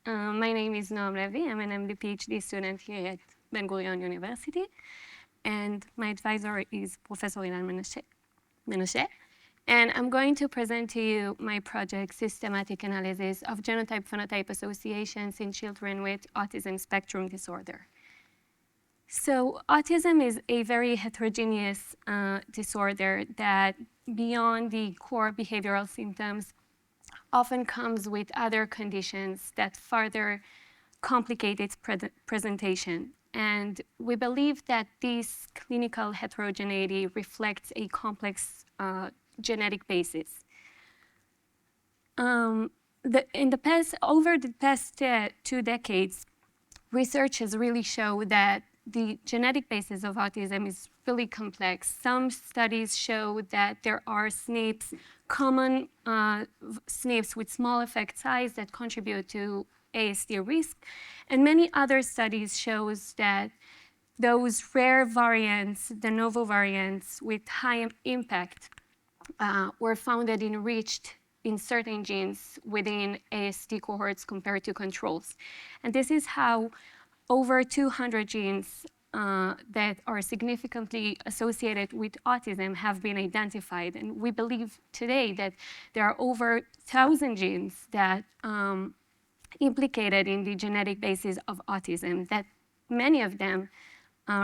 My name is Noam Levi. I'm an MD PhD student here at Ben-Gurion University, and my advisor is Professor Ilan Menashe. And I'm going to present to you my project, Systematic Analysis of Genotype-Phenotype Associations in Children with Autism Spectrum Disorder. So autism is a very heterogeneous disorder that, beyond the core behavioral symptoms, often comes with other conditions that further complicate its presentation. And we believe that this clinical heterogeneity reflects a complex genetic basis. Over the past 2 decades, research has really shown that the genetic basis of autism is really complex. Some studies show that there are SNPs, common SNPs with small effect size that contribute to ASD risk. And many other studies shows that those rare variants, de novo variants with high impact, were found and enriched in certain genes within ASD cohorts compared to controls. And this is how over 200 genes that are significantly associated with autism have been identified. And we believe today that there are over 1,000 genes that implicated in the genetic basis of autism, that many of them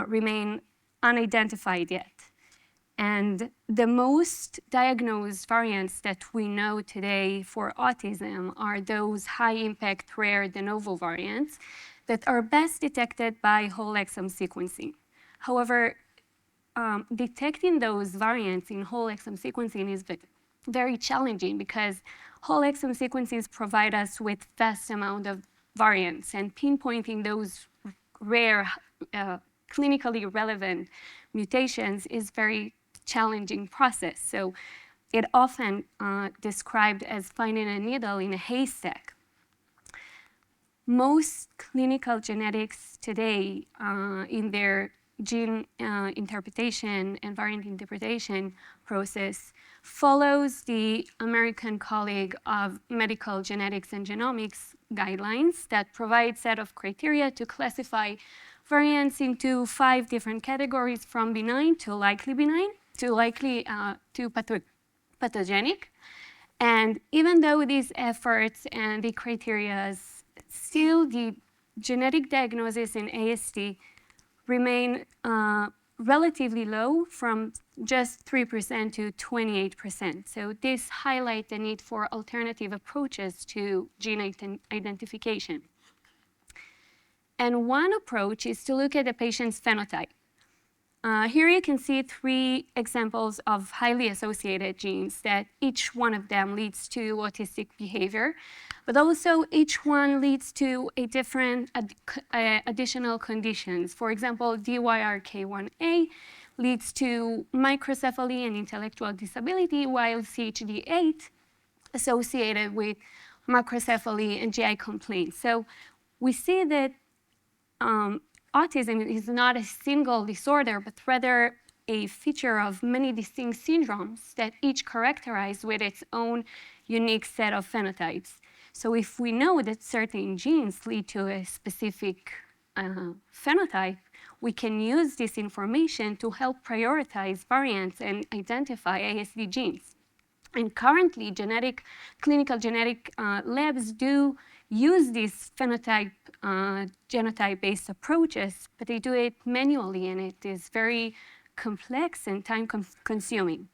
remain unidentified yet. And the most diagnosed variants that we know today for autism are those high-impact rare de novo variants that are best detected by whole-exome sequencing. However, detecting those variants in whole-exome sequencing is very challenging because whole-exome sequences provide us with vast amount of variants, and pinpointing those rare, clinically relevant mutations is very challenging process. So it often described as finding a needle in a haystack. Most clinical genetics today in their gene interpretation and variant interpretation process follows the American College of Medical Genetics and Genomics guidelines that provide set of criteria to classify variants into 5 different categories, from benign to likely benign to likely to pathogenic. And even though these efforts and the criteria, still the genetic diagnosis in ASD remain relatively low, from just 3% to 28%. So this highlights the need for alternative approaches to gene identification. And one approach is to look at the patient's phenotype. Here you can see 3 examples of highly associated genes that each one of them leads to autistic behavior, but also each one leads to a different additional conditions. For example, DYRK1A leads to microcephaly and intellectual disability, while CHD8 associated with macrocephaly and GI complaints. So we see that autism is not a single disorder, but rather a feature of many distinct syndromes that each characterize with its own unique set of phenotypes. So if we know that certain genes lead to a specific phenotype, we can use this information to help prioritize variants and identify ASD genes. And currently, clinical genetic labs do use these phenotype, genotype-based approaches, but they do it manually, and it is very complex and time-consuming.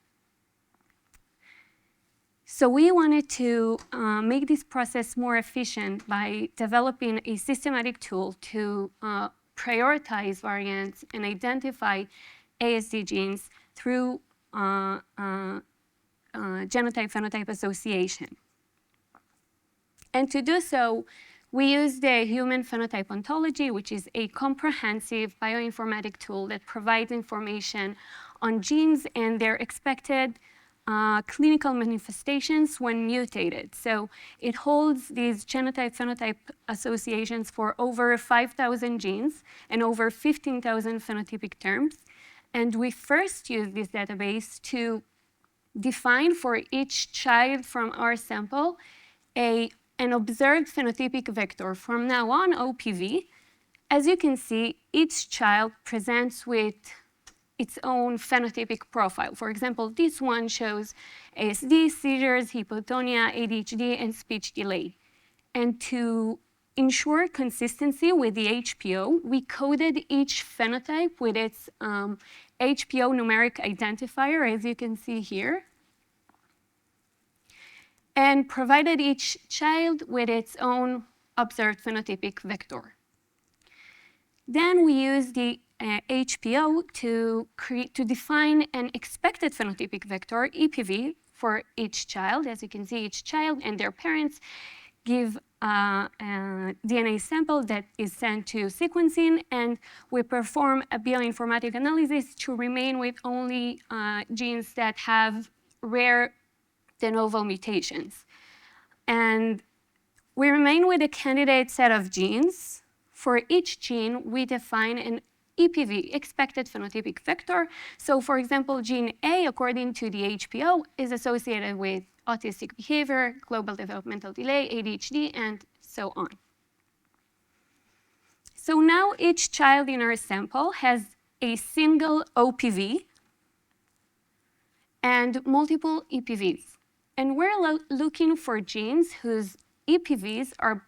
So we wanted to make this process more efficient by developing a systematic tool to prioritize variants and identify ASD genes through genotype-phenotype association. And to do so, we use the Human Phenotype Ontology, which is a comprehensive bioinformatic tool that provides information on genes and their expected clinical manifestations when mutated. So it holds these genotype-phenotype associations for over 5,000 genes and over 15,000 phenotypic terms. And we first used this database to define for each child from our sample a an observed phenotypic vector from now on, OPV, as you can see, each child presents with its own phenotypic profile. For example, this one shows ASD, seizures, hypotonia, ADHD, and speech delay. And to ensure consistency with the HPO, we coded each phenotype with its HPO numeric identifier, as you can see here, and provided each child with its own observed phenotypic vector. Then we use the HPO to define an expected phenotypic vector, EPV, for each child. As you can see, each child and their parents give a DNA sample that is sent to sequencing, and we perform a bioinformatic analysis to remain with only genes that have rare de novo mutations. And we remain with a candidate set of genes. For each gene, we define an EPV, expected phenotypic vector. So for example, gene A, according to the HPO, is associated with autistic behavior, global developmental delay, ADHD, and so on. So now each child in our sample has a single OPV and multiple EPVs. And we're looking for genes whose EPVs are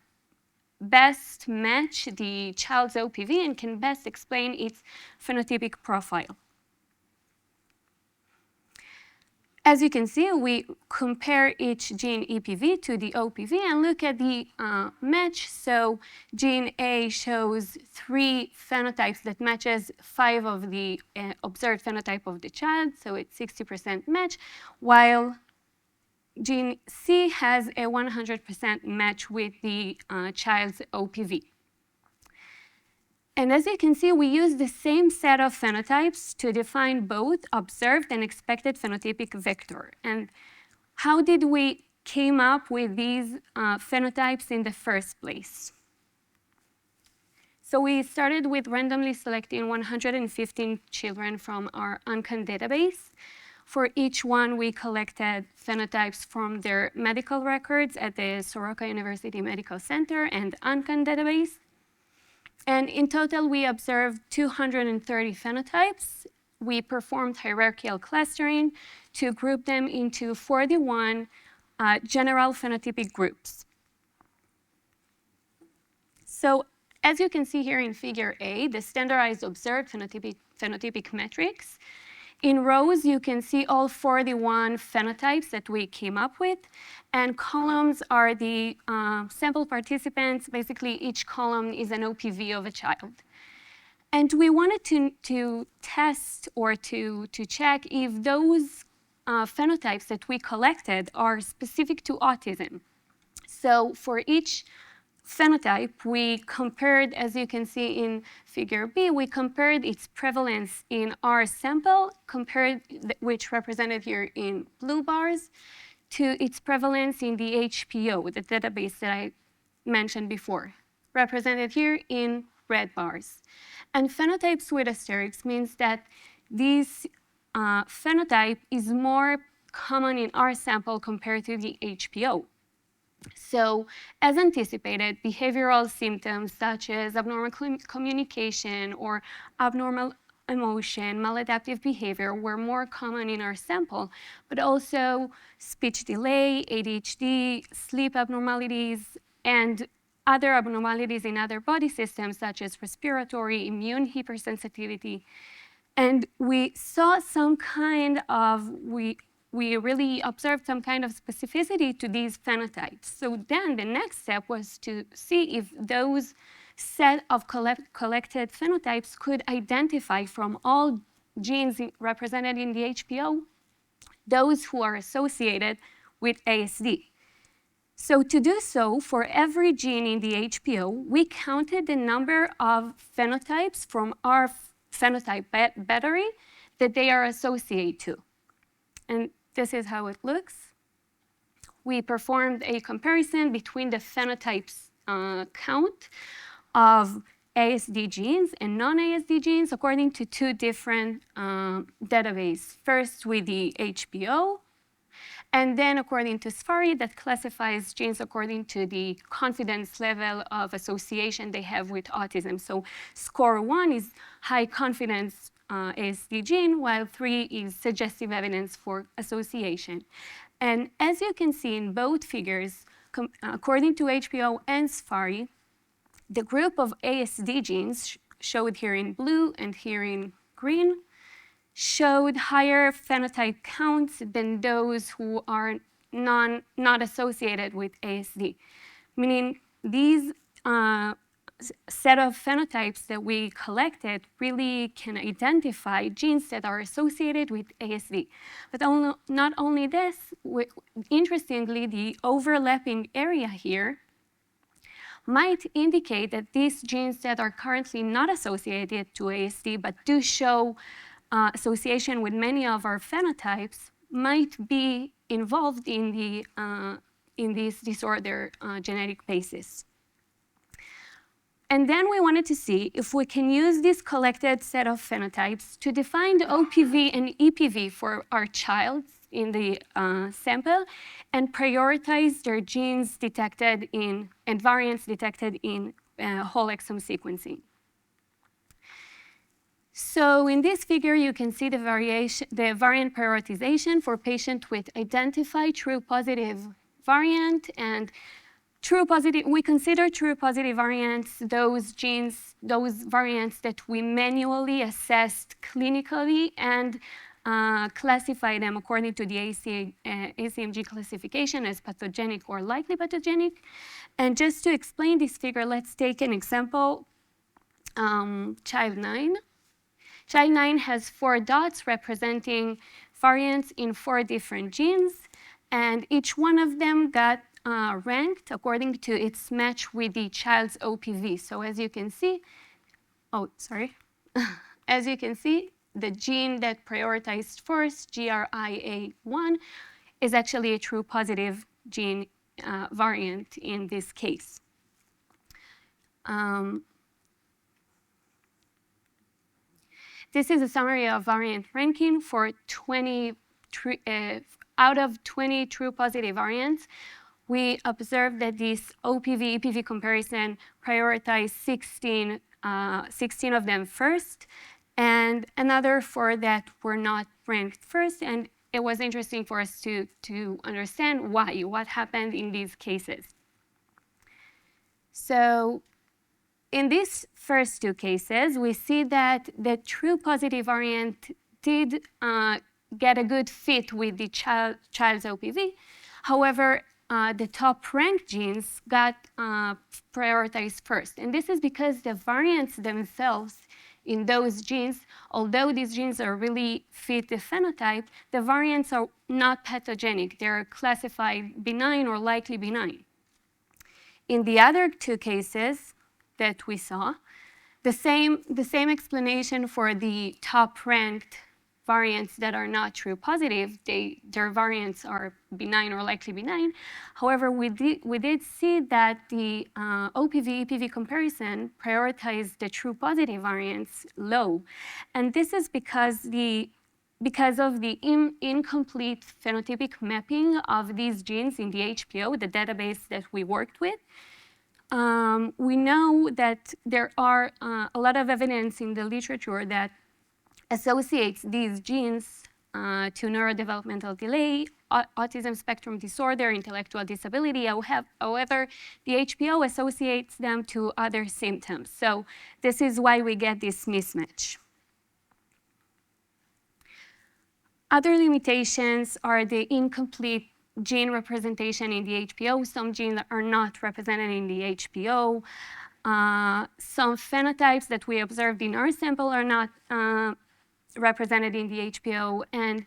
best match the child's OPV and can best explain its phenotypic profile. As you can see, we compare each gene EPV to the OPV and look at the match. So gene A shows 3 phenotypes that matches 5 of the observed phenotype of the child, so it's 60% match, while gene C has a 100% match with the child's OPV. And as you can see, we use the same set of phenotypes to define both observed and expected phenotypic vector. And how did we came up with these phenotypes in the first place? So we started with randomly selecting 115 children from our UNCAN database. For each one, we collected phenotypes from their medical records at the Soroka University Medical Center and UNCAN database. And in total, we observed 230 phenotypes. We performed hierarchical clustering to group them into 41 general phenotypic groups. So as you can see here in figure A, the standardized observed phenotypic metrics. In rows, you can see all 41 phenotypes that we came up with, and columns are the sample participants. Basically, each column is an OPV of a child. And we wanted to test or to check if those phenotypes that we collected are specific to autism. So for each phenotype, we compared, as you can see in figure B, we compared its prevalence in our sample, which represented here in blue bars, to its prevalence in the HPO, the database that I mentioned before, represented here in red bars. And phenotypes with asterisks means that this phenotype is more common in our sample compared to the HPO. So, as anticipated, behavioral symptoms such as abnormal communication or abnormal emotion, maladaptive behavior were more common in our sample, but also speech delay, ADHD, sleep abnormalities, and other abnormalities in other body systems such as respiratory, immune hypersensitivity. And we saw some kind of, we really observed some kind of specificity to these phenotypes. So then the next step was to see if those set of collected phenotypes could identify from all genes represented in the HPO those who are associated with ASD. So to do so, for every gene in the HPO, we counted the number of phenotypes from our phenotype battery that they are associated to. And this is how it looks. We performed a comparison between the phenotypes count of ASD genes and non-ASD genes according to 2 different databases. First with the HPO, And then according to SFARI, that classifies genes according to the confidence level of association they have with autism. So score 1 is high confidence ASD gene, while 3 is suggestive evidence for association. And as you can see in both figures, according to HPO and SFARI, the group of ASD genes showed here in blue and here in green showed higher phenotype counts than those who are not associated with ASD, meaning these set of phenotypes that we collected really can identify genes that are associated with ASD. But not only this, interestingly, the overlapping area here might indicate that these genes that are currently not associated to ASD but do show association with many of our phenotypes might be involved in this disorder genetic basis. And then we wanted to see if we can use this collected set of phenotypes to define the OPV and EPV for our child in the sample and prioritize their genes detected in and variants detected in whole exome sequencing. So in this figure, you can see the variant prioritization for patients with identified true positive variant and true positive. We consider true positive variants those genes, those variants that we manually assessed clinically and classify them according to the ACMG classification as pathogenic or likely pathogenic. And just to explain this figure, let's take an example, child 9. Child 9 has 4 dots representing variants in 4 different genes, and each one of them got ranked according to its match with the child's OPV. So as you can see, as you can see, the gene that prioritized first, GRIA1, is actually a true positive gene variant in this case. This is a summary of variant ranking for 20 out of 20 true positive variants. We observed that this OPV-EPV comparison prioritized 16 of them first, and another 4 that were not ranked first. And it was interesting for us to understand why, what happened in these cases. So in these first 2 cases, we see that the true positive variant did get a good fit with the child's OPV. However, the top ranked genes got prioritized first. And this is because the variants themselves in those genes, although these genes are really fit the phenotype, the variants are not pathogenic. They're classified benign or likely benign. In the other 2 cases that we saw, the same explanation for the top ranked variants that are not true positive. Their variants are benign or likely benign. However, we did see that the OPV-EPV comparison prioritized the true positive variants low. And this is because of the incomplete phenotypic mapping of these genes in the HPO, the database that we worked with. We know that there are a lot of evidence in the literature that associates these genes to neurodevelopmental delay, autism spectrum disorder, intellectual disability. However, the HPO associates them to other symptoms. So this is why we get this mismatch. Other limitations are the incomplete gene representation in the HPO. Some genes are not represented in the HPO. Some phenotypes that we observed in our sample are not represented in the HPO, and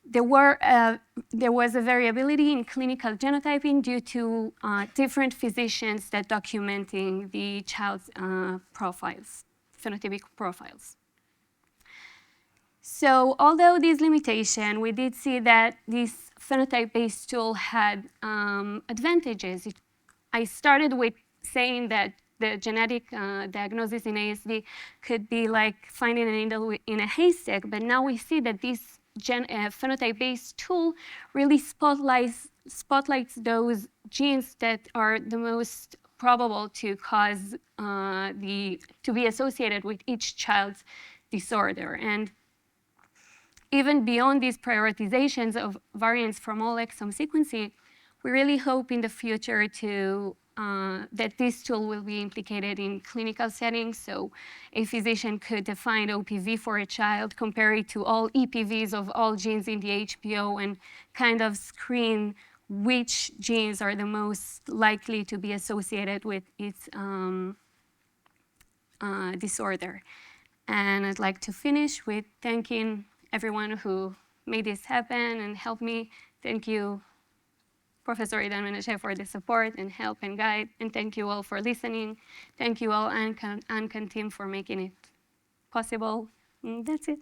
there was a variability in clinical genotyping due to different physicians that documenting the child's profiles, phenotypic profiles. So although these limitations, we did see that this phenotype-based tool had advantages. I started with saying that the genetic diagnosis in ASD could be like finding a needle in a haystack, but now we see that phenotype-based tool really spotlights those genes that are the most probable to cause to be associated with each child's disorder. And even beyond these prioritizations of variants from whole-exome sequencing, we really hope in the future that this tool will be implicated in clinical settings. So a physician could define OPV for a child, compare it to all EPVs of all genes in the HPO, and kind of screen which genes are the most likely to be associated with its disorder. And I'd like to finish with thanking everyone who made this happen and helped me. Thank you, Professor Idan Menashe, for the support and help and guide. And thank you all for listening. Thank you all, Anka team, for making it possible. And that's it.